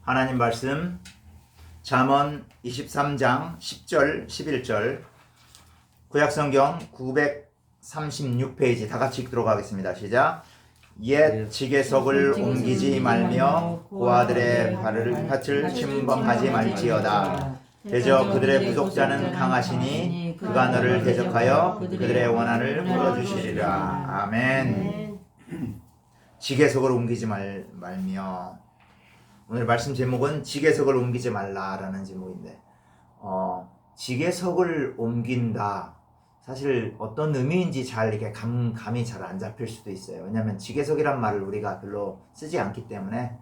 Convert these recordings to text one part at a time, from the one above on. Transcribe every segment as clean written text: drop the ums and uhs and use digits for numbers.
하나님 말씀 잠언 23장 10절 11절 구약성경 936페이지 다같이 읽도록 하겠습니다. 시작. 옛 지게석을 옮기지 말며 고아들의 밭을 침범하지 말지어다. 대저 그들의 부족자는 강하시니 그가 너를 대적하여 그들의 원한을 풀어주시리라. 아멘. 지게석을 옮기지 말며, 오늘 말씀 제목은 지게석을 옮기지 말라라는 제목인데, 지게석을 옮긴다. 사실 어떤 의미인지 잘 이렇게 감이 잘 안 잡힐 수도 있어요. 왜냐하면 지게석이란 말을 우리가 별로 쓰지 않기 때문에,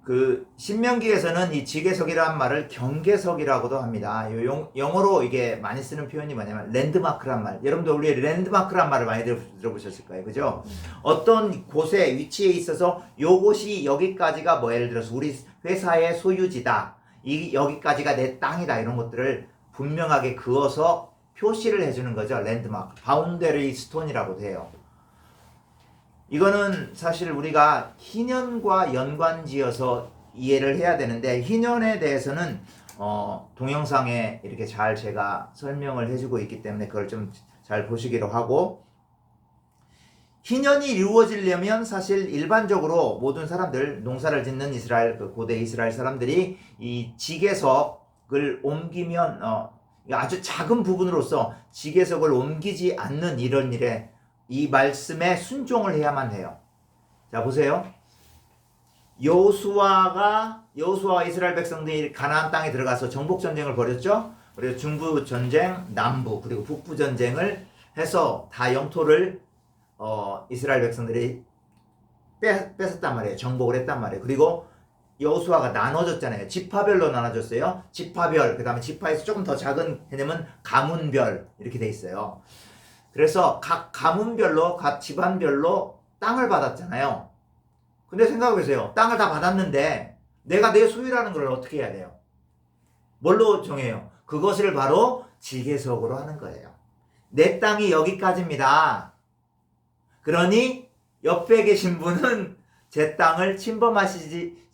그 신명기에서는 이 지게석이란 말을 경계석이라고도 합니다. 영어로 이게 많이 쓰는 표현이 뭐냐면 랜드마크란 말. 여러분들 우리 랜드마크란 말을 많이 들어보셨을 거예요. 그죠? 어떤 곳에 위치에 있어서 요곳이 여기까지가 뭐 예를 들어서 우리 회사의 소유지다. 여기까지가 내 땅이다. 이런 것들을 분명하게 그어서 표시를 해주는 거죠. 랜드마크. 바운더리 스톤이라고도 해요. 이거는 사실 우리가 희년과 연관지어서 이해를 해야 되는데, 희년에 대해서는 동영상에 이렇게 잘 제가 설명을 해주고 있기 때문에 그걸 좀 잘 보시기로 하고, 희년이 이루어지려면 사실 일반적으로 모든 사람들, 농사를 짓는 이스라엘, 그 고대 이스라엘 사람들이 이 지게석을 옮기면 아주 작은 부분으로서 지게석을 옮기지 않는 이런 일에 이 말씀에 순종을 해야만 해요. 자, 보세요. 여호수아와 이스라엘 백성들이 가나안 땅에 들어가서 정복 전쟁을 벌였죠. 그리고 중부 전쟁, 남부 그리고 북부 전쟁을 해서 다 영토를 이스라엘 백성들이 뺏었단 말이에요. 정복을 했단 말이에요. 그리고 여호수아가 나눠졌잖아요. 지파별로 나눠졌어요. 지파별, 그 다음에 지파에서 조금 더 작은 개념은 가문별 이렇게 돼 있어요. 그래서 각 가문별로, 각 집안별로 땅을 받았잖아요. 근데 생각해 보세요. 땅을 다 받았는데 내가 내 소유라는 걸 어떻게 해야 돼요? 뭘로 정해요? 그것을 바로 지게석으로 하는 거예요. 내 땅이 여기까지입니다. 그러니 옆에 계신 분은 제 땅을 침범하지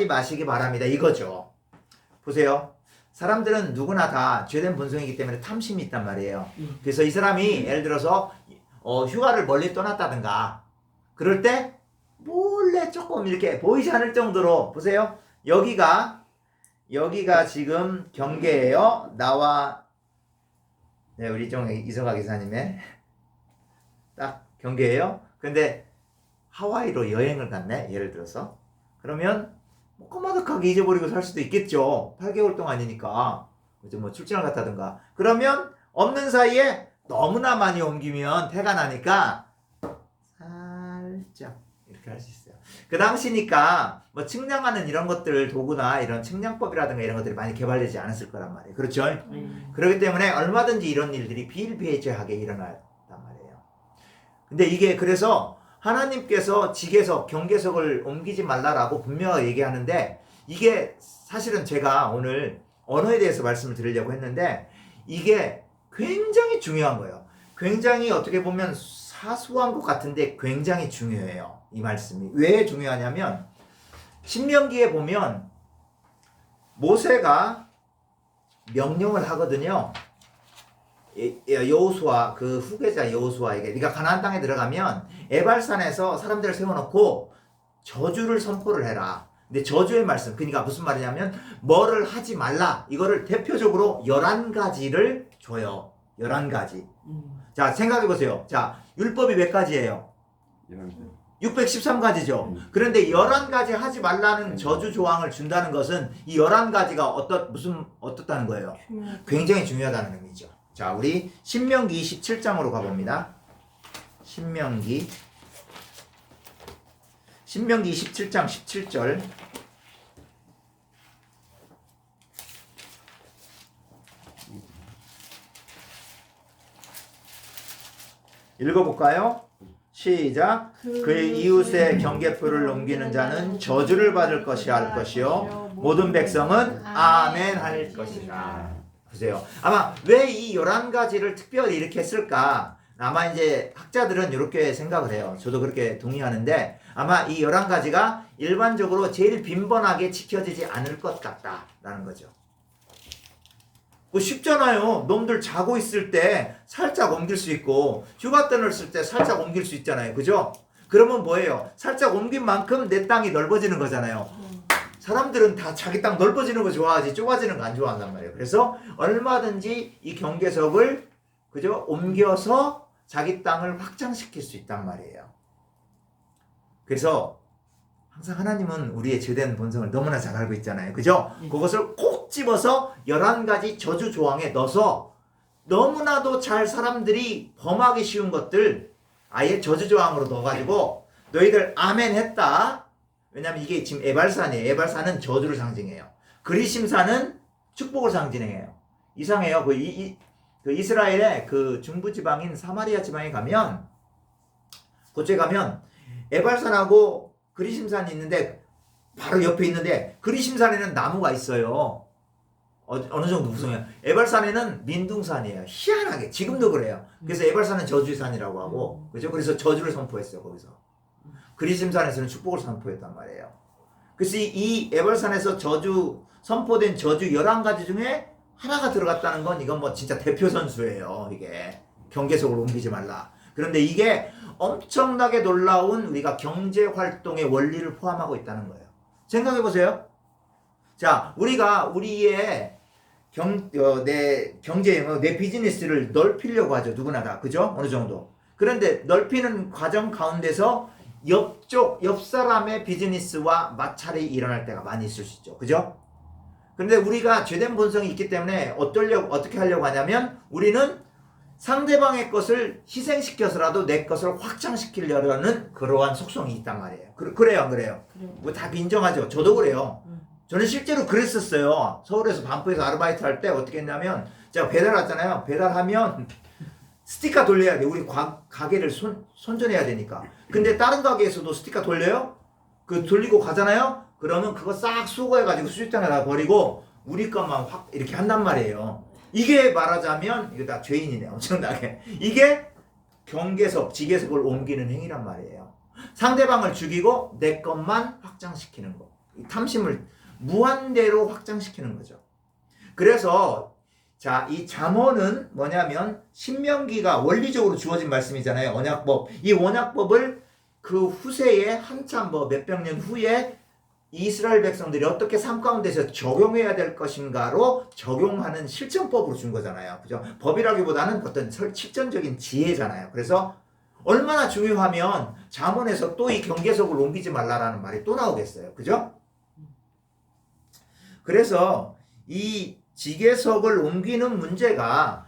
마시기 바랍니다. 이거죠. 보세요. 사람들은 누구나 다 죄된 본성이기 때문에 탐심이 있단 말이에요. 그래서 이 사람이 예를 들어서 휴가를 멀리 떠났다든가 그럴 때 몰래 조금 이렇게 보이지 않을 정도로, 보세요. 여기가 지금 경계예요. 나와 우리 이성아 기사님의 딱 경계예요. 근데 하와이로 여행을 갔네, 예를 들어서. 그러면 꼬마득하게 잊어버리고 살 수도 있겠죠. 8개월 동안이니까. 그죠? 뭐 출장을 갔다든가. 그러면 없는 사이에 너무나 많이 옮기면 태가 나니까 살짝 이렇게 할 수 있어요. 그 당시니까 뭐 측량하는 이런 것들, 도구나 이런 측량법이라든가 이런 것들이 많이 개발되지 않았을 거란 말이에요. 그렇죠? 그렇기 때문에 얼마든지 이런 일들이 비일비재하게 일어났단 말이에요. 근데 이게 그래서 하나님께서 지게석, 경계석을 옮기지 말라라고 분명하게 얘기하는데, 이게 사실은 제가 오늘 언어에 대해서 말씀을 드리려고 했는데 이게 굉장히 중요한 거예요. 굉장히 어떻게 보면 사소한 것 같은데 굉장히 중요해요. 이 말씀이. 왜 중요하냐면 신명기에 보면 모세가 명령을 하거든요. 여호수아, 그 후계자 여호수아에게, 네가 가나안 땅에 들어가면 에발산에서 사람들을 세워놓고 저주를 선포를 해라. 근데 저주의 말씀, 그러니까 무슨 말이냐면 뭐를 하지 말라. 이거를 대표적으로 11가지를 줘요. 11가지. 자, 생각해 보세요. 자, 율법이 몇 가지예요? 613가지죠. 그런데 11가지 하지 말라는 저주 조항을 준다는 것은 이 11가지가 어떻다는 거예요? 굉장히 중요하다는 의미죠. 자, 우리 신명기 27장으로 가봅니다. 신명기 27장 17절. 읽어볼까요? 시작. 그의 이웃의 경계표를 넘기는 자는 저주를 받을 것이요 모든 백성은 아멘 할 것이라. 보세요. 아마 왜 이 11가지를 특별히 이렇게 했을까? 아마 이제 학자들은 이렇게 생각을 해요. 저도 그렇게 동의하는데 아마 이 11가지가 일반적으로 제일 빈번하게 지켜지지 않을 것 같다라는 거죠. 뭐 쉽잖아요. 놈들 자고 있을 때 살짝 옮길 수 있고 휴가 떠났을 때 살짝 옮길 수 있잖아요. 그죠? 그러면 뭐예요? 살짝 옮긴 만큼 내 땅이 넓어지는 거잖아요. 사람들은 다 자기 땅 넓어지는 거 좋아하지 좁아지는 거 안 좋아한단 말이에요. 그래서 얼마든지 이 경계석을 그죠? 옮겨서 자기 땅을 확장시킬 수 있단 말이에요. 그래서 항상 하나님은 우리의 죄된 본성을 너무나 잘 알고 있잖아요. 그죠? 그것을 콕 집어서 11가지 저주 조항에 넣어서 너무나도 잘 사람들이 범하기 쉬운 것들 아예 저주 조항으로 넣어가지고 너희들 아멘 했다. 왜냐면 이게 지금 에발산이에요. 에발산은 저주를 상징해요. 그리심산은 축복을 상징해요. 이상해요. 그 이스라엘의 그 중부지방인 사마리아 지방에 가면 그쪽에 가면 에발산하고 그리심산이 있는데 바로 옆에 있는데 그리심산에는 나무가 있어요. 어느 정도 무성해요. 에발산에는 민둥산이에요. 희한하게 지금도 그래요. 그래서 에발산은 저주의 산이라고 하고 그죠? 그래서 저주를 선포했어요. 거기서 그리심산에서는 축복을 선포했단 말이에요. 그래서 이 에발산에서 선포된 저주 11가지 중에 하나가 들어갔다는 건 이건 뭐 진짜 대표 선수예요. 이게 경계석을 옮기지 말라. 그런데 이게 엄청나게 놀라운 우리가 경제 활동의 원리를 포함하고 있다는 거예요. 생각해 보세요. 자, 우리가 우리의 내 경제, 내 비즈니스를 넓히려고 하죠. 누구나 다. 그죠? 어느 정도. 그런데 넓히는 과정 가운데서 옆 사람의 비즈니스와 마찰이 일어날 때가 많이 있을 수 있죠. 그죠? 근데 우리가 죄된 본성이 있기 때문에 어떻게 하려고 하냐면 우리는 상대방의 것을 희생시켜서라도 내 것을 확장시키려는 그러한 속성이 있단 말이에요. 그래요, 안 그래요? 뭐 다 인정하죠. 저도 그래요. 저는 실제로 그랬었어요. 서울에서 반포에서 아르바이트 할 때 어떻게 했냐면 제가 배달 왔잖아요. 배달하면 스티커 돌려야 돼. 우리 가게를 선전해야 되니까. 근데 다른 가게에서도 스티커 돌려요? 그 돌리고 가잖아요? 그러면 그거 싹 수거해가지고 수집장에다 버리고 우리 것만 확 이렇게 한단 말이에요. 이게 말하자면 이거 다 죄인이네. 엄청나게. 이게 경계석, 지계석을 옮기는 행위란 말이에요. 상대방을 죽이고 내 것만 확장시키는 거. 탐심을 무한대로 확장시키는 거죠. 그래서 자, 이 잠언은 뭐냐면 신명기가 원리적으로 주어진 말씀이잖아요. 언약법. 이 언약법을 그 후세에 한참 몇백 년 후에 이스라엘 백성들이 어떻게 삶 가운데서 적용해야 될 것인가로 적용하는 실천법으로 준 거잖아요. 그죠? 법이라기보다는 어떤 실천적인 지혜잖아요. 그래서 얼마나 중요하면 잠언에서 또 이 경계석을 옮기지 말라라는 말이 또 나오겠어요. 그죠? 그래서 이 지계석을 옮기는 문제가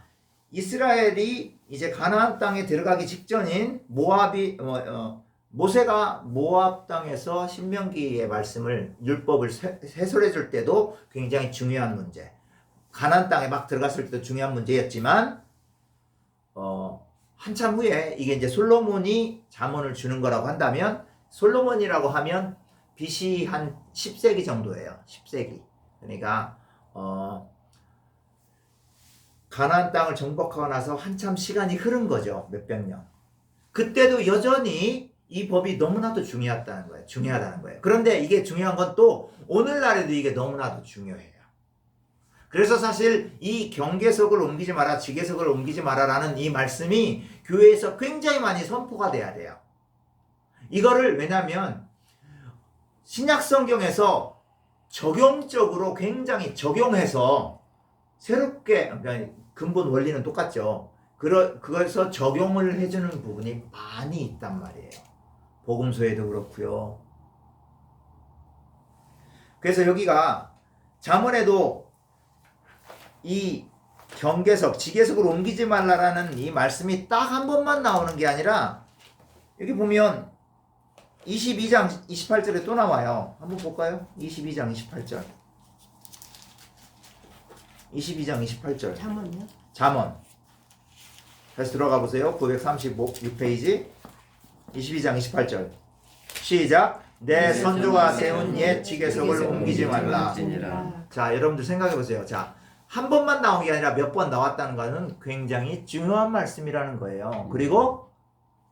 이스라엘이 이제 가나안 땅에 들어가기 직전인 모세가 모압 땅에서 신명기의 말씀을 율법을 해설해 줄 때도 굉장히 중요한 문제. 가나안 땅에 막 들어갔을 때도 중요한 문제였지만 한참 후에 이게 이제 솔로몬이 잠언을 주는 거라고 한다면 솔로몬이라고 하면 BC 한 10세기 정도예요. 10세기. 그러니까 가나안 땅을 정복하고 나서 한참 시간이 흐른 거죠. 몇백 년. 그때도 여전히 이 법이 너무나도 중요하다는 거예요. 그런데 이게 중요한 건 또 오늘날에도 이게 너무나도 중요해요. 그래서 사실 이 경계석을 옮기지 마라, 지계석을 옮기지 마라라는 이 말씀이 교회에서 굉장히 많이 선포가 돼야 돼요. 이거를 왜냐면 신약 성경에서 적용적으로 굉장히 적용해서 새롭게, 그러니까 근본 원리는 똑같죠. 그래서 적용을 해주는 부분이 많이 있단 말이에요. 복음서에도 그렇고요. 그래서 여기가 잠언에도 이 경계석, 지계석을 옮기지 말라라는 이 말씀이 딱 한 번만 나오는 게 아니라 여기 보면 22장 28절에 또 나와요. 한번 볼까요? 22장 28절. 22장 28절. 잠언요? 잠언. 다시 들어가 보세요. 936페이지. 22장 28절. 시작. 내 선조가 세운 옛 지계석을 옮기지 말라. 자, 여러분들 생각해 보세요. 자, 한 번만 나온 게 아니라 몇 번 나왔다는 것은 굉장히 중요한 말씀이라는 거예요. 그리고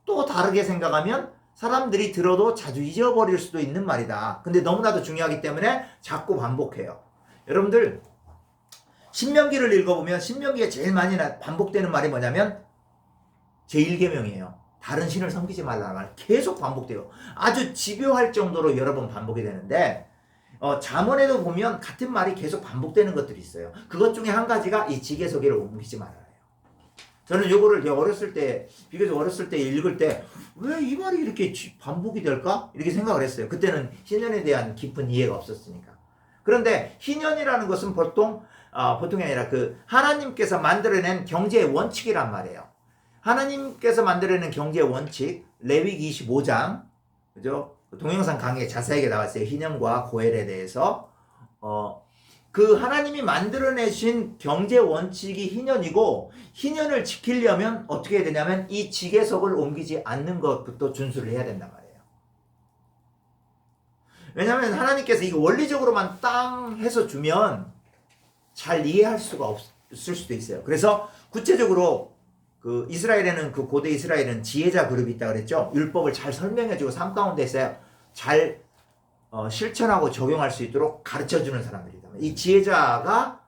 또 다르게 생각하면 사람들이 들어도 자주 잊어버릴 수도 있는 말이다. 근데 너무나도 중요하기 때문에 자꾸 반복해요. 여러분들 신명기를 읽어보면 신명기에 제일 많이 반복되는 말이 뭐냐면 제1계명이에요. 다른 신을 섬기지 말라는 말 계속 반복돼요. 아주 집요할 정도로 여러 번 반복이 되는데 잠언에도 보면 같은 말이 계속 반복되는 것들이 있어요. 그것 중에 한 가지가 이 지게소기를 옮기지 말아요. 저는 요거를 어렸을 때, 비교적 어렸을 때 읽을 때 왜 이 말이 이렇게 반복이 될까? 이렇게 생각을 했어요. 그때는 희년에 대한 깊은 이해가 없었으니까. 그런데 희년이라는 것은 보통이 아니라 하나님께서 만들어낸 경제의 원칙이란 말이에요. 하나님께서 만들어낸 경제의 원칙, 레위기 25장, 그죠? 동영상 강의에 자세하게 나왔어요. 희년과 고엘에 대해서. 하나님이 만들어내신 경제 원칙이 희년이고, 희년을 지키려면 어떻게 해야 되냐면, 이 지게석을 옮기지 않는 것부터 준수를 해야 된단 말이에요. 왜냐하면 하나님께서 이거 원리적으로만 땅 해서 주면 잘 이해할 수가 없을 수도 있어요. 그래서 구체적으로 이스라엘에는 고대 이스라엘은 지혜자 그룹이 있다 그랬죠. 율법을 잘 설명해주고 삶 가운데서 잘 실천하고 적용할 수 있도록 가르쳐주는 사람들이다. 이 지혜자가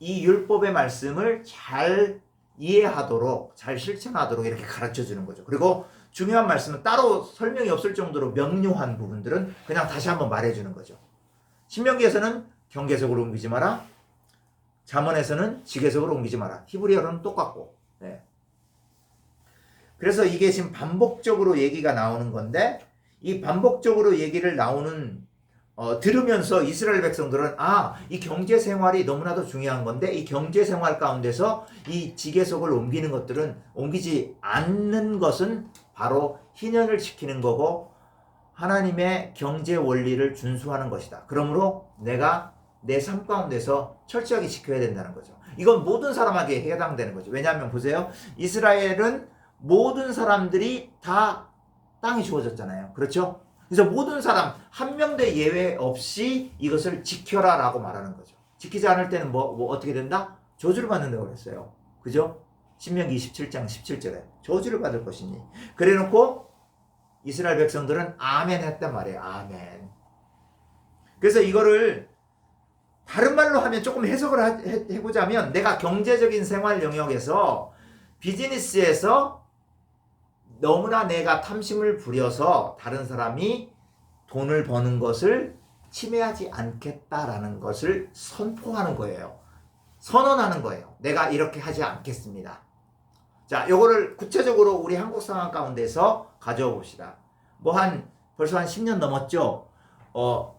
이 율법의 말씀을 잘 이해하도록 잘 실천하도록 이렇게 가르쳐주는 거죠. 그리고 중요한 말씀은 따로 설명이 없을 정도로 명료한 부분들은 그냥 다시 한번 말해주는 거죠. 신명기에서는 경계석으로 옮기지 마라. 잠언에서는 지게석으로 옮기지 마라. 히브리어로는 똑같고. 네. 그래서 이게 지금 반복적으로 얘기가 나오는 건데, 이 반복적으로 얘기를 들으면서 이스라엘 백성들은 이 경제 생활이 너무나도 중요한 건데, 이 경제 생활 가운데서 이 지게석을 옮기지 않는 것은 바로 희년을 지키는 거고 하나님의 경제 원리를 준수하는 것이다. 그러므로 내가 내 삶 가운데서 철저하게 지켜야 된다는 거죠. 이건 모든 사람에게 해당되는 거죠. 왜냐하면 보세요. 이스라엘은 모든 사람들이 다 땅이 주어졌잖아요. 그렇죠? 그래서 모든 사람 한 명도 예외 없이 이것을 지켜라 라고 말하는 거죠. 지키지 않을 때는 어떻게 된다? 저주를 받는다고 그랬어요. 그죠? 신명기 27장 17절에 저주를 받을 것이니. 그래 놓고 이스라엘 백성들은 아멘 했단 말이에요. 아멘. 그래서 이거를 다른 말로 하면 조금 해석을 해보자면, 내가 경제적인 생활 영역에서 비즈니스에서 너무나 내가 탐심을 부려서 다른 사람이 돈을 버는 것을 침해하지 않겠다라는 것을 선포하는 거예요. 선언하는 거예요. 내가 이렇게 하지 않겠습니다. 자, 요거를 구체적으로 우리 한국 상황 가운데서 가져오 봅시다. 벌써 한 10년 넘었죠?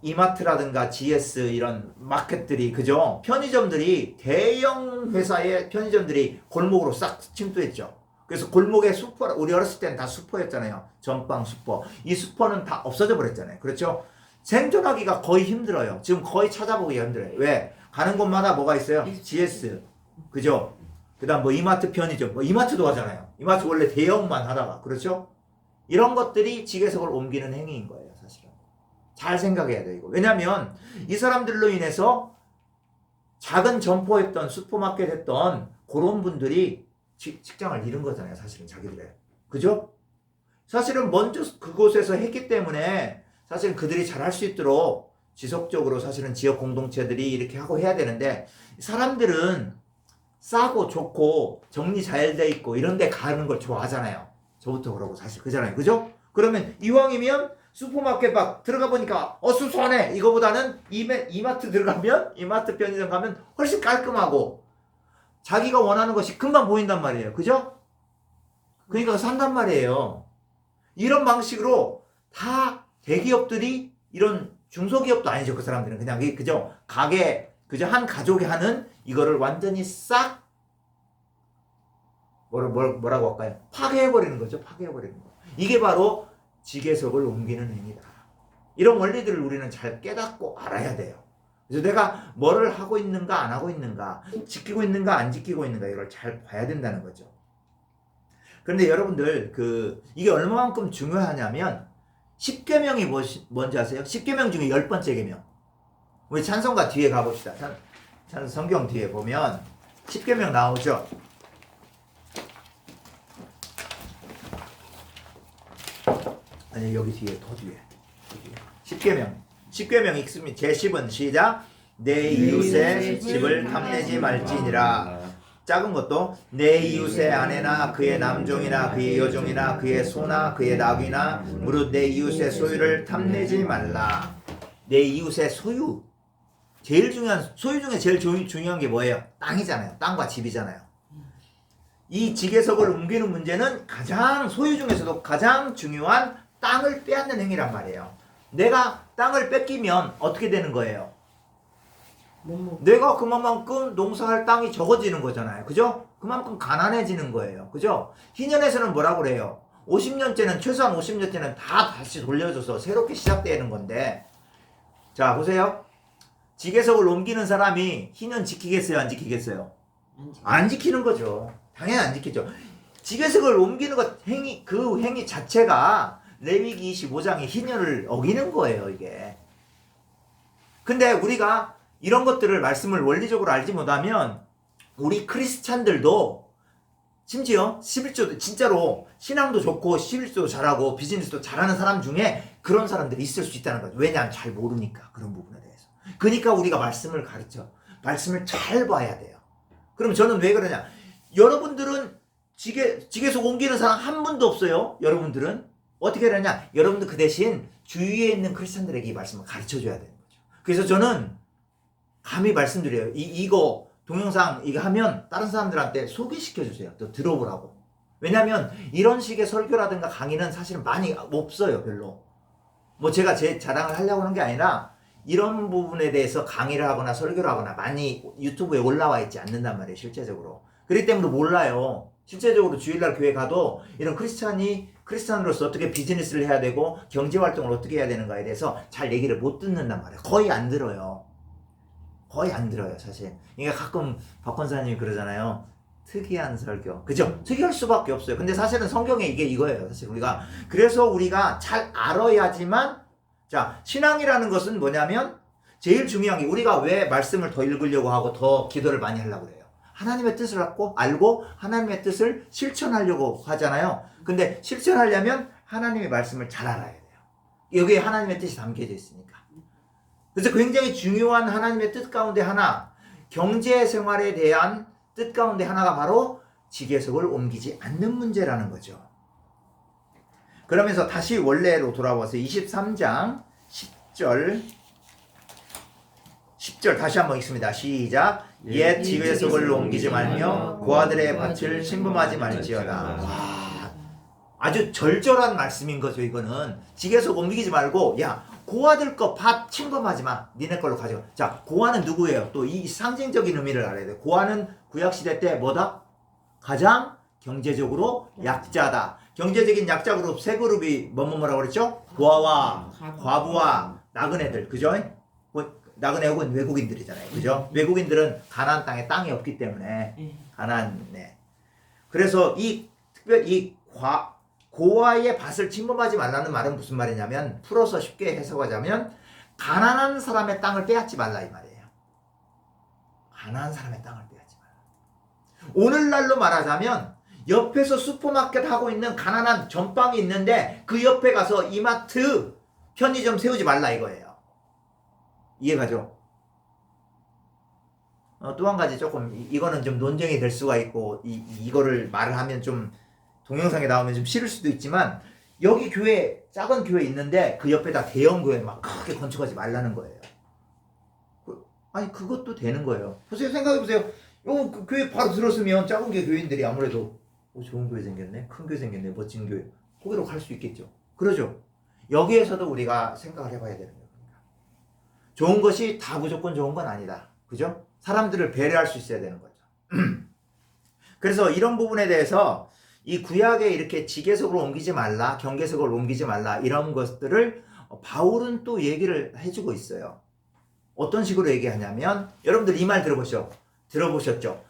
이마트라든가 GS 이런 마켓들이, 그죠? 편의점들이, 대형 회사의 편의점들이 골목으로 싹 침투했죠. 그래서 골목에 우리 어렸을 때는 다 슈퍼였잖아요. 전빵 슈퍼. 이 슈퍼는 다 없어져 버렸잖아요. 그렇죠? 생존하기가 거의 힘들어요. 지금 거의 찾아보기가 힘들어요. 왜? 가는 곳마다 뭐가 있어요? GS. 그죠? 그 다음 이마트 편의점. 이마트도 하잖아요. 이마트 원래 대형만 하다가. 그렇죠? 이런 것들이 지게석을 옮기는 행위인 거예요, 사실은. 잘 생각해야 돼요, 이거. 왜냐면 이 사람들로 인해서 작은 점포했던, 슈퍼마켓 했던 그런 분들이 직장을 잃은 거잖아요, 사실은 자기들의. 그죠? 사실은 먼저 그곳에서 했기 때문에 사실은 그들이 잘할 수 있도록 지속적으로 사실은 지역 공동체들이 이렇게 하고 해야 되는데, 사람들은 싸고 좋고 정리 잘 돼 있고 이런 데 가는 걸 좋아하잖아요. 저부터 그러고 사실 그잖아요. 그죠? 그러면 이왕이면 슈퍼마켓 막 들어가 보니까 수수하네. 이거보다는 이마트 들어가면, 이마트 편의점 가면 훨씬 깔끔하고 자기가 원하는 것이 금방 보인단 말이에요. 그죠? 그러니까 산단 말이에요. 이런 방식으로 다 대기업들이, 이런 중소기업도 아니죠. 그 사람들은 그냥 그죠? 가게, 그죠? 한 가족이 하는 이거를 완전히 싹 뭐라고 할까요? 파괴해버리는 거죠. 파괴해버리는 거. 이게 바로 지게석을 옮기는 행위다. 이런 원리들을 우리는 잘 깨닫고 알아야 돼요. 그래서 내가 뭐를 하고 있는가 안 하고 있는가, 지키고 있는가 안 지키고 있는가, 이걸 잘 봐야 된다는 거죠. 그런데 여러분들 이게 얼마만큼 중요하냐면 10계명이 뭔지 아세요? 10계명 중에 10번째 계명. 우리 찬송가 뒤에 가봅시다. 성경 뒤에 보면 십계명 나오죠. 아니 여기 뒤에 더 뒤에 십계명 읽습니다. 제10은 시작. 내 이웃의 집을 탐내지 말지니라. 작은 것도 내 이웃의 아내나 그의 남종이나 그의 여종이나 그의 소나 그의 낙이나 무릇 내 이웃의 소유를 탐내지 말라. 내 이웃의 소유, 제일 중요한 소유 중에 제일 중요한 게 뭐예요? 땅이잖아요. 땅과 집이잖아요. 이 지계석을 옮기는 문제는 가장 소유 중에서도 가장 중요한 땅을 빼앗는 행위란 말이에요. 내가 땅을 뺏기면 어떻게 되는 거예요? 내가 그만큼 농사할 땅이 적어지는 거잖아요. 그죠? 그만큼 가난해지는 거예요. 그죠? 희년에서는 뭐라고 그래요? 50년째는 최소한 50년째는 다 다시 돌려줘서 새롭게 시작되는 건데, 자 보세요. 지계석을 옮기는 사람이 희년 지키겠어요? 안 지키겠어요? 안 지키는 거죠. 당연히 안 지키죠. 지계석을 옮기는 그 행위 자체가 레위기 25장의 희년을 어기는 거예요, 이게. 근데 우리가 이런 것들을 말씀을 원리적으로 알지 못하면 우리 크리스찬들도 심지어 11조도 진짜로 신앙도 좋고 11조도 잘하고 비즈니스도 잘하는 사람 중에 그런 사람들이 있을 수 있다는 거죠. 왜냐하면 잘 모르니까 그런 부분에 대해서. 그러니까 우리가 말씀을 가르쳐. 말씀을 잘 봐야 돼요. 그럼 저는 왜 그러냐? 여러분들은 지계석 옮기는 사람 한 분도 없어요. 여러분들은 어떻게 그러냐? 여러분들 그 대신 주위에 있는 크리스찬들에게 이 말씀을 가르쳐줘야 되는 거죠. 그래서 저는 감히 말씀드려요. 이거 동영상 이거 하면 다른 사람들한테 소개시켜 주세요. 또 들어보라고. 왜냐하면 이런 식의 설교라든가 강의는 사실은 많이 없어요. 별로. 뭐 제가 제 자랑을 하려고 하는 게 아니라 이런 부분에 대해서 강의를 하거나 설교를 하거나 많이 유튜브에 올라와 있지 않는단 말이에요. 실제적으로. 그렇기 때문에 몰라요. 실제적으로 주일날 교회 가도 이런 크리스찬으로서 어떻게 비즈니스를 해야 되고 경제활동을 어떻게 해야 되는가에 대해서 잘 얘기를 못 듣는단 말이에요. 거의 안 들어요. 거의 안 들어요, 사실. 그러니까 가끔 박 권사님이 그러잖아요. 특이한 설교. 그죠? 특이할 수밖에 없어요. 근데 사실은 성경에 이거예요. 사실 그래서 우리가 잘 알아야지만, 자, 신앙이라는 것은 뭐냐면, 제일 중요한 게 우리가 왜 말씀을 더 읽으려고 하고 더 기도를 많이 하려고 그래요. 하나님의 뜻을 알고 하나님의 뜻을 실천하려고 하잖아요. 근데 실천하려면 하나님의 말씀을 잘 알아야 돼요. 여기에 하나님의 뜻이 담겨져 있으니까. 그래서 굉장히 중요한 하나님의 뜻 가운데 하나, 경제 생활에 대한 뜻 가운데 하나가 바로 지계석을 옮기지 않는 문제라는 거죠. 그러면서 다시 원래로 돌아와서 23장 10절 다시 한번 읽습니다. 시작. 옛 지계석을 옮기지 말며 고아들의 밭을 침범하지 말지어다. 와, 아주 절절한 말씀인 거죠. 이거는 지계석 옮기지 말고, 야, 고아들 거 밭 침범하지 마. 니네 걸로 가져가. 자, 고아는 누구예요? 또 이 상징적인 의미를 알아야 돼요. 고아는 구약시대 때 뭐다? 가장 경제적으로 약자다. 경제적인 약자 그룹 세 그룹이 뭐라고 그랬죠? 고아와 과부와 나그네들. 그죠? 나그네 혹은 외국인들이잖아요. 그죠? 외국인들은 가나안 땅에 땅이 없기 때문에 가나안에. 그래서 특별히 고아의 밭을 침범하지 말라는 말은 무슨 말이냐면, 풀어서 쉽게 해석하자면 가난한 사람의 땅을 빼앗지 말라 이 말이에요. 가난한 사람의 땅을 빼앗지 말라. 오늘날로 말하자면 옆에서 슈퍼마켓 하고 있는 가난한 전방이 있는데 그 옆에 가서 이마트, 편의점 세우지 말라 이거예요. 이해가죠? 또 한 가지 조금 이거는 좀 논쟁이 될 수가 있고 이거를 말을 하면 좀 동영상에 나오면 좀 싫을 수도 있지만, 여기 교회 작은 교회 있는데 그 옆에다 대형 교회 막 크게 건축하지 말라는 거예요. 아니 그것도 되는 거예요. 보세요, 생각해보세요. 그 교회 바로 들었으면 작은 교회인들이 아무래도 좋은 교회 생겼네, 큰 교회 생겼네, 멋진 교회, 거기로 갈 수 있겠죠. 그러죠. 여기에서도 우리가 생각을 해봐야 되는 거예요. 좋은 것이 다 무조건 좋은 건 아니다. 그죠? 사람들을 배려할 수 있어야 되는 거죠. 그래서 이런 부분에 대해서 이 구약에 이렇게 지계석으로 옮기지 말라, 경계석을 옮기지 말라, 이런 것들을 바울은 또 얘기를 해주고 있어요. 어떤 식으로 얘기하냐면, 여러분들 이 말 들어보셨죠?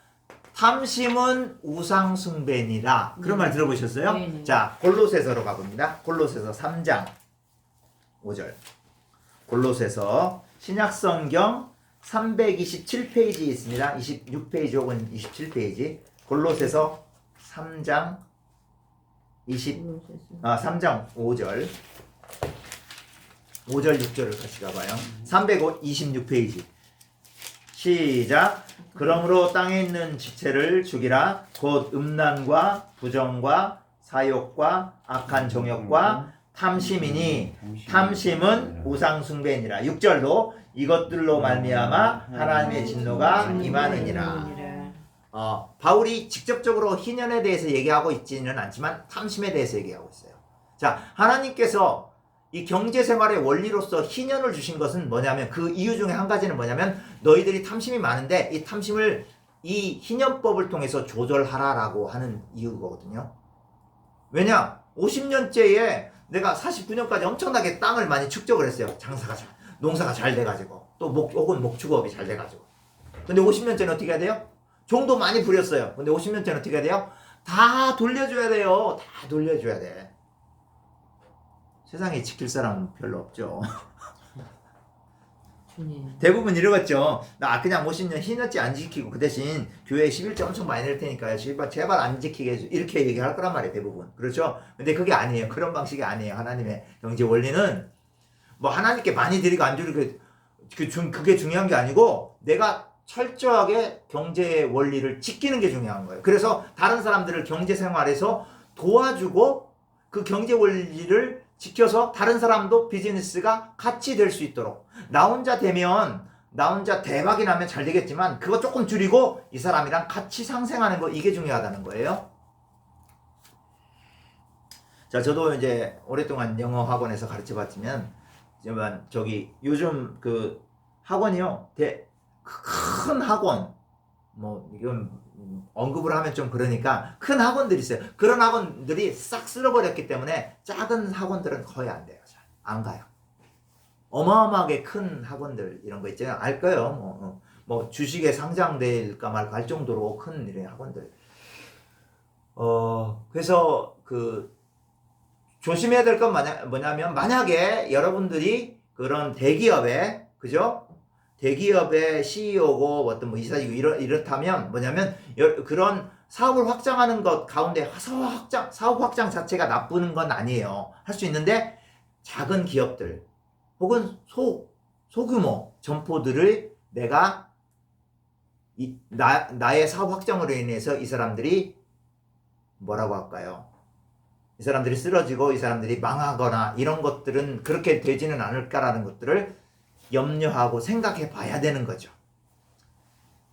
탐심은 우상 숭배니라. 그런 말 들어보셨어요? 네. 자, 골로새서로 가봅니다. 골로새서 3장 5절. 골로새서 신약성경 327페이지에 있습니다. 26페이지 혹은 27페이지. 골로새서 3장 3장 5절 6절을 같이 가봐요. 326페이지. 시작. 그러므로 땅에 있는 지체를 죽이라. 곧 음란과 부정과 사욕과 악한 정욕과 탐심이니 탐심은 우상 숭배니라. 6절로 이것들로 말미암아 하나님의 진노가 임하느니라. 바울이 직접적으로 희년에 대해서 얘기하고 있지는 않지만 탐심에 대해서 얘기하고 있어요. 자, 하나님께서 이 경제생활의 원리로서 희년을 주신 것은 뭐냐면, 그 이유 중에 한 가지는 뭐냐면, 너희들이 탐심이 많은데 이 탐심을 이 희년법을 통해서 조절하라라고 하는 이유거든요. 왜냐? 50년째에 내가 49년까지 엄청나게 땅을 많이 축적을 했어요. 농사가 잘 돼가지고, 또 혹은 목축업이 잘 돼가지고. 근데 50년째는 어떻게 해야 돼요? 종도 많이 부렸어요. 근데 50년째는 어떻게 해야 돼요? 다 돌려줘야 돼요. 다 돌려줘야 돼. 세상에 지킬 사람은 별로 없죠. 대부분 이러겠죠. 나 그냥 50년 희년째 안 지키고 그 대신 교회에 11조 엄청 많이 낼 테니까 제발 안 지키게 해줘. 이렇게 얘기할 거란 말이에요. 대부분. 그렇죠? 근데 그게 아니에요. 그런 방식이 아니에요. 하나님의 경제 원리는 뭐 하나님께 많이 드리고 안 드리고 그게 중요한 게 아니고, 내가 철저하게 경제의 원리를 지키는 게 중요한 거예요. 그래서 다른 사람들을 경제 생활에서 도와주고 그 경제 원리를 지켜서 다른 사람도 비즈니스가 같이 될 수 있도록, 나 혼자 대박이 나면 잘 되겠지만 그거 조금 줄이고 이 사람이랑 같이 상생하는 거, 이게 중요하다는 거예요. 자, 저도 이제 오랫동안 영어 학원에서 가르쳐 봤지만, 요즘 그 학원이요, 큰 학원, 뭐 이건 언급을 하면 좀 그러니까 큰 학원들이 있어요. 그런 학원들이 싹 쓸어버렸기 때문에 작은 학원들은 거의 안 돼요. 잘 안 가요. 어마어마하게 큰 학원들 이런 거 있잖아요. 알 거예요. 뭐 주식에 상장될까 말까 할 정도로 큰 이런 학원들. 그래서 조심해야 될 건 뭐냐면, 만약에 여러분들이 그런 대기업에, 그죠? 대기업의 CEO고 어떤 뭐 이사이고 이렇다면 뭐냐면, 그런 사업을 확장하는 것 가운데 사업 확장 자체가 나쁘는 건 아니에요. 할 수 있는데, 작은 기업들 혹은 소규모 점포들을 내가 나의 사업 확장으로 인해서 이 사람들이 뭐라고 할까요? 이 사람들이 쓰러지고 이 사람들이 망하거나 이런 것들은 그렇게 되지는 않을까라는 것들을 염려하고 생각해 봐야 되는 거죠.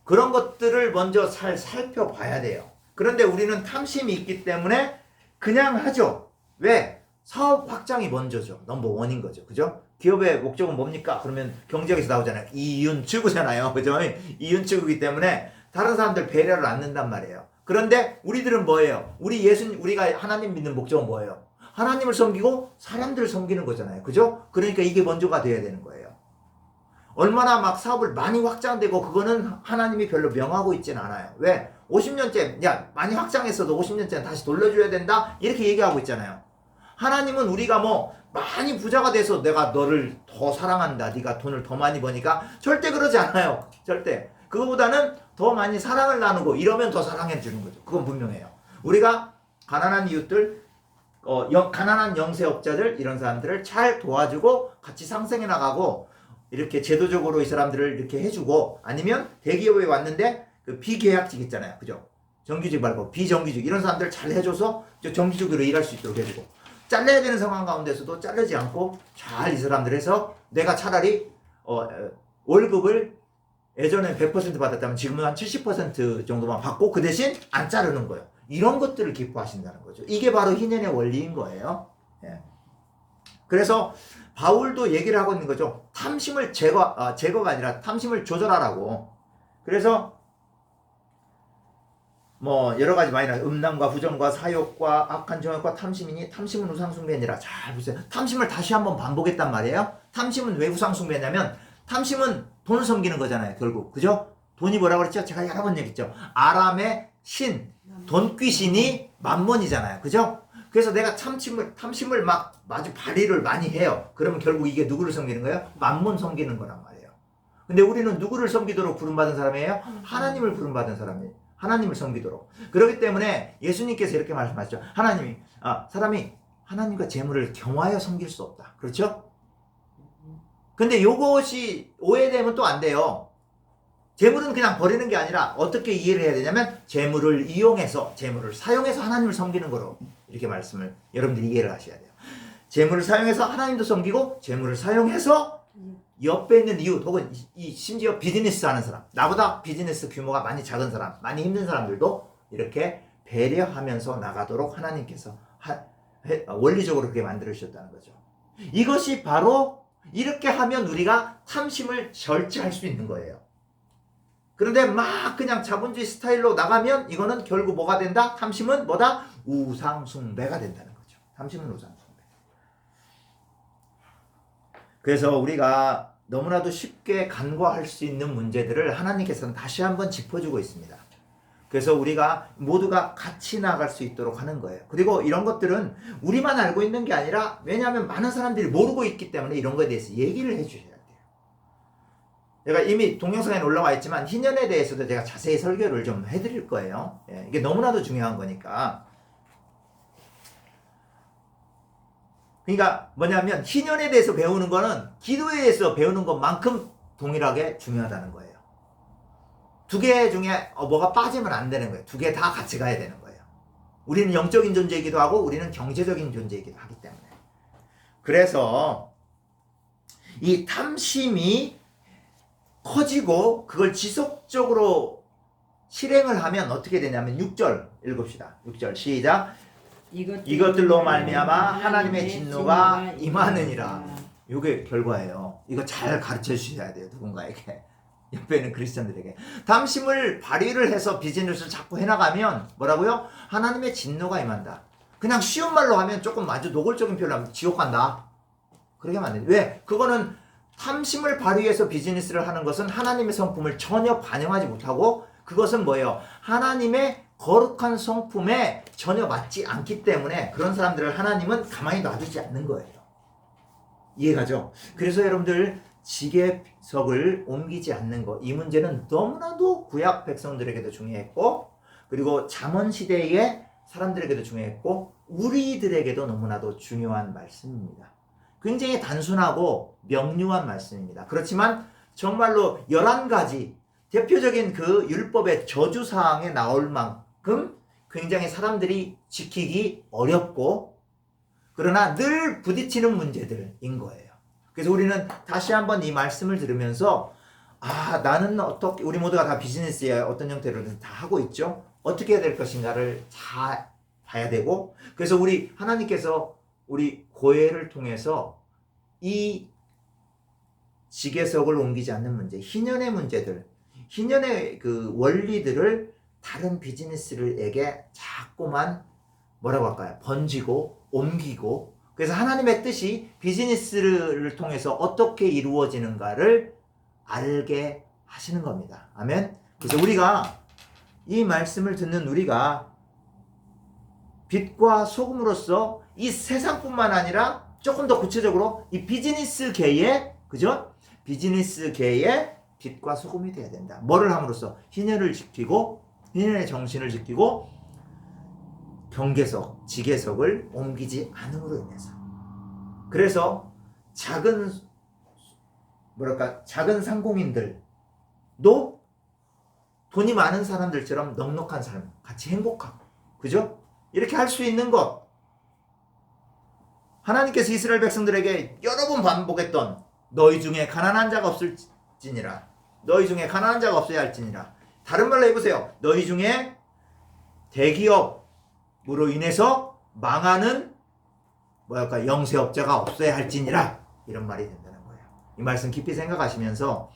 그런 것들을 먼저 살펴봐야 돼요. 그런데 우리는 탐심이 있기 때문에 그냥 하죠. 왜? 사업 확장이 먼저죠. 넘버원인 거죠. 그죠? 기업의 목적은 뭡니까? 그러면 경제학에서 나오잖아요. 이윤추구잖아요. 그죠? 이윤추구이기 때문에 다른 사람들 배려를 안 는단 말이에요. 그런데 우리들은 뭐예요? 우리가 하나님 믿는 목적은 뭐예요? 하나님을 섬기고 사람들을 섬기는 거잖아요. 그죠? 그러니까 이게 먼저가 돼야 되는 거예요. 얼마나 막 사업을 많이 확장되고 그거는 하나님이 별로 명하고 있지는 않아요. 왜? 50년째, 많이 확장했어도 50년째는 다시 돌려줘야 된다? 이렇게 얘기하고 있잖아요. 하나님은 우리가 뭐 많이 부자가 돼서 내가 너를 더 사랑한다, 네가 돈을 더 많이 버니까, 절대 그러지 않아요. 절대. 그거보다는 더 많이 사랑을 나누고 이러면 더 사랑해 주는 거죠. 그건 분명해요. 우리가 가난한 이웃들, 가난한 영세업자들, 이런 사람들을 잘 도와주고 같이 상생해 나가고, 이렇게 제도적으로 이 사람들을 이렇게 해주고, 아니면 대기업에 왔는데 그 비계약직 있잖아요. 그죠? 정규직 말고 비정규직, 이런 사람들을 잘 해줘서 정규직으로 일할 수 있도록 해주고, 잘라야 되는 상황 가운데서도 자르지 않고 잘 이 사람들 해서, 내가 차라리 월급을 예전에 100% 받았다면 지금은 한 70% 정도만 받고 그 대신 안 자르는 거예요. 이런 것들을 기뻐하신다는 거죠. 이게 바로 희년의 원리인 거예요. 예. 그래서 바울도 얘기를 하고 있는 거죠. 탐심을 제거가 아니라 탐심을 조절하라고. 그래서 뭐 여러 가지 많이 나와요. 음란과 부정과 사욕과 악한 정욕과 탐심이니 탐심은 우상숭배니라. 잘 보세요. 탐심을 다시 한번 반복했단 말이에요. 탐심은 왜 우상숭배냐면, 탐심은 돈을 섬기는 거잖아요. 결국. 그죠? 돈이 뭐라고 그랬죠? 제가 여러 번 얘기했죠. 아람의 신, 돈귀신이 만몬이잖아요. 그죠? 그래서 내가 탐심을 마주 발휘를 많이 해요. 그러면 결국 이게 누구를 섬기는 거예요? 만몬 섬기는 거란 말이에요. 근데 우리는 누구를 섬기도록 부름받은 사람이에요? 하나님을 부름받은 사람이에요. 하나님을 섬기도록. 그렇기 때문에 예수님께서 이렇게 말씀하셨죠. 사람이 하나님과 재물을 겸하여 섬길 수 없다. 그렇죠? 근데 요것이 오해되면 또 안 돼요. 재물은 그냥 버리는 게 아니라 어떻게 이해를 해야 되냐면 재물을 이용해서, 재물을 사용해서 하나님을 섬기는 거로 이렇게 말씀을 여러분들이 이해를 하셔야 돼요. 재물을 사용해서 하나님도 섬기고, 재물을 사용해서 옆에 있는 이웃 혹은 심지어 비즈니스 하는 사람, 나보다 비즈니스 규모가 많이 작은 사람, 많이 힘든 사람들도 이렇게 배려하면서 나가도록 하나님께서 원리적으로 그렇게 만들어 주셨다는 거죠. 이것이 바로 이렇게 하면 우리가 탐심을 절제할 수 있는 거예요. 그런데 막 그냥 자본주의 스타일로 나가면 이거는 결국 뭐가 된다? 탐심은 뭐다? 우상숭배가 된다는 거죠. 탐심은 우상숭배. 그래서 우리가 너무나도 쉽게 간과할 수 있는 문제들을 하나님께서는 다시 한번 짚어주고 있습니다. 그래서 우리가 모두가 같이 나갈 수 있도록 하는 거예요. 그리고 이런 것들은 우리만 알고 있는 게 아니라, 왜냐하면 많은 사람들이 모르고 있기 때문에 이런 거에 대해서 얘기를 해주셔야 돼요. 제가 이미 동영상에 올라와 있지만 희년에 대해서도 제가 자세히 설교를 좀 해드릴 거예요. 이게 너무나도 중요한 거니까. 그러니까 뭐냐면 희년에 대해서 배우는 거는 기도에 대해서 배우는 것만큼 동일하게 중요하다는 거예요. 두 개 중에 뭐가 빠지면 안 되는 거예요. 두 개 다 같이 가야 되는 거예요. 우리는 영적인 존재이기도 하고 우리는 경제적인 존재이기도 하기 때문에. 그래서 이 탐심이 커지고 그걸 지속적으로 실행을 하면 어떻게 되냐면 6절 읽읍시다. 6절 시작. 이것들로 말미암아 하나님의 진노가 임하느니라. 이게 결과예요. 이거 잘 가르쳐 주셔야 돼요. 누군가에게. 옆에 있는 크리스천들에게. 탐심을 발휘를 해서 비즈니스를 자꾸 해나가면 뭐라고요? 하나님의 진노가 임한다. 그냥 쉬운 말로 하면 조금 아주 노골적인 표현을 하면 지옥 간다. 그렇게 하면 안 돼요. 왜? 그거는 탐심을 발휘해서 비즈니스를 하는 것은 하나님의 성품을 전혀 반영하지 못하고, 그것은 뭐예요? 하나님의 거룩한 성품에 전혀 맞지 않기 때문에 그런 사람들을 하나님은 가만히 놔두지 않는 거예요. 이해가죠? 그래서 여러분들 지계석을 옮기지 않는 것, 이 문제는 너무나도 구약 백성들에게도 중요했고, 그리고 잠언 시대의 사람들에게도 중요했고, 우리들에게도 너무나도 중요한 말씀입니다. 굉장히 단순하고 명료한 말씀입니다. 그렇지만 정말로 11가지 대표적인 그 율법의 저주사항에 나올 만큼 굉장히 사람들이 지키기 어렵고, 그러나 늘 부딪히는 문제들인 거예요. 그래서 우리는 다시 한번 이 말씀을 들으면서 나는 어떻게, 우리 모두가 다 비즈니스에 어떤 형태로든 다 하고 있죠. 어떻게 해야 될 것인가를 잘 봐야 되고, 그래서 우리 하나님께서 우리 고해를 통해서 이 지계석을 옮기지 않는 문제, 희년의 문제들, 희년의 그 원리들을 다른 비즈니스들에게 자꾸만 뭐라고 할까요? 번지고 옮기고, 그래서 하나님의 뜻이 비즈니스를 통해서 어떻게 이루어지는가를 알게 하시는 겁니다. 아멘. 그래서 우리가 이 말씀을 듣는 우리가 빛과 소금으로서 이 세상뿐만 아니라 조금 더 구체적으로 이 비즈니스계의, 그죠? 비즈니스계의 빛과 소금이 돼야 된다. 뭐를 함으로써? 희년을 지키고, 희년의 정신을 지키고, 경계석, 지계석을 옮기지 않음으로 인해서. 그래서 작은 상공인들도 돈이 많은 사람들처럼 넉넉한 삶, 같이 행복하고, 그죠? 이렇게 할 수 있는 것. 하나님께서 이스라엘 백성들에게 여러 번 반복했던, 너희 중에 가난한 자가 없을지니라. 너희 중에 가난한 자가 없어야 할지니라. 다른 말로 해보세요. 너희 중에 대기업으로 인해서 망하는 영세업자가 없어야 할지니라. 이런 말이 된다는 거예요. 이 말씀 깊이 생각하시면서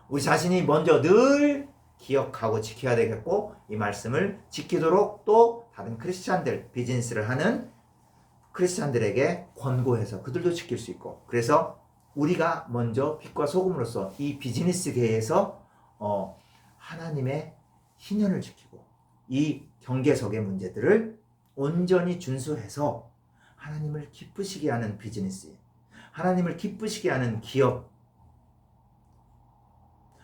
우리 자신이 먼저 늘 기억하고 지켜야 되겠고, 이 말씀을 지키도록 또 다른 크리스찬들, 비즈니스를 하는 크리스찬들에게 권고해서 그들도 지킬 수 있고, 그래서 우리가 먼저 빛과 소금으로서 이 비즈니스계에서 하나님의 희년을 지키고 이 경계석의 문제들을 온전히 준수해서 하나님을 기쁘시게 하는 비즈니스, 하나님을 기쁘시게 하는 기업,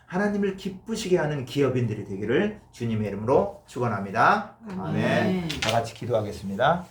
하나님을 기쁘시게 하는 기업인들이 되기를 주님의 이름으로 축원합니다. 아멘. 다 같이 기도하겠습니다.